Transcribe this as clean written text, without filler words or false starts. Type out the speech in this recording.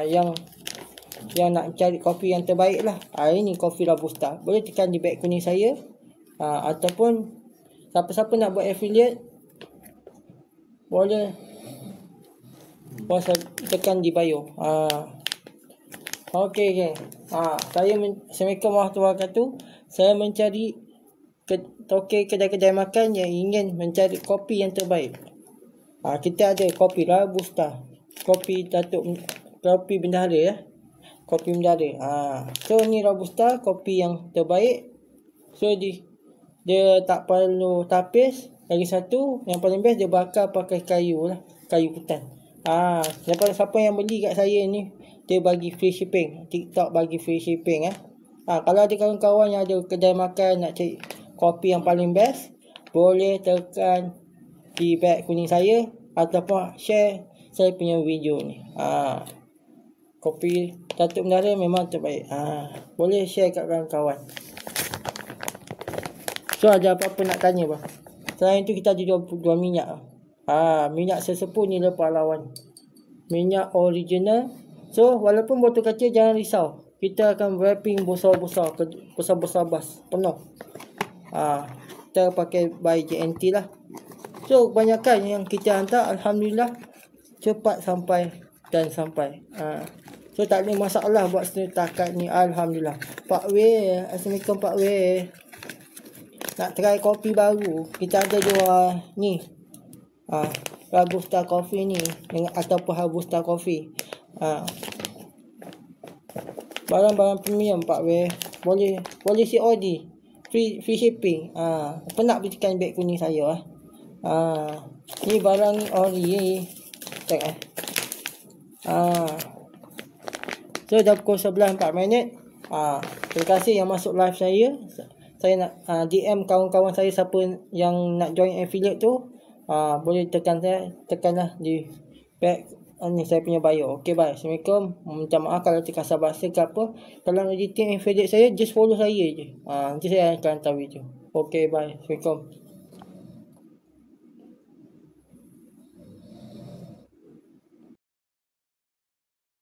yang nak cari kopi yang terbaik lah. Ini kopi Robusta. Boleh tekan di beg kuning saya. Ataupun siapa-siapa nak buat affiliate, boleh tekan di bio. Okey geng. Assalamualaikum warahmatullahi wabarakatuh. Saya mencari tokey kedai-kedai makan yang ingin mencari kopi yang terbaik. Kita ada kopi Robusta, kopi bendahara ya. Kopi bendahara. So ni Robusta, kopi yang terbaik. So dia tak perlu tapis. Lagi satu yang paling best, dia bakar pakai kayu lah, kayu hutan. Daripada siapa yang beli kat saya ni, dia bagi free shipping. TikTok bagi free shipping kalau ada kawan-kawan yang ada kedai makan nak cari kopi yang paling best, boleh tekan di beg kuning saya ataupun share saya punya video ni. Kopi Datuk Bendahara memang terbaik. Boleh share kat kawan-kawan. So ada apa-apa nak tanya bang? Selain tu kita ada jual minyak. Minyak sesepuh ni pahlawan. Minyak original. So walaupun botol kecil, jangan risau. Kita akan wrapping besar-besar bas penuh. Kita pakai by JNT lah. So kebanyakan yang kita hantar, alhamdulillah cepat sampai. So tak ada masalah buat setakat ni, alhamdulillah. Pak Wei, assalamualaikum Pak Wei. Nak try kopi baru, kita ada jual ni. Robusta coffee ni ataupun Robusta coffee. Barang-barang premium Pak Wei. Boleh COD. Free shipping. Penat berikan beg kuning saya ni barang ni ori. Check So dah pukul 11:04. Terima kasih yang masuk live saya. Saya nak DM kawan-kawan saya siapa yang nak join affiliate tu. Boleh tekanlah di beg ni saya punya bio. Okey bye. Assalamualaikum. Minta maaf kalau terkasar bahasa ke apa. Kalau nak jadi team affiliate saya, just follow saya je. Nanti saya akan hantar video. Okey bye. Assalamualaikum.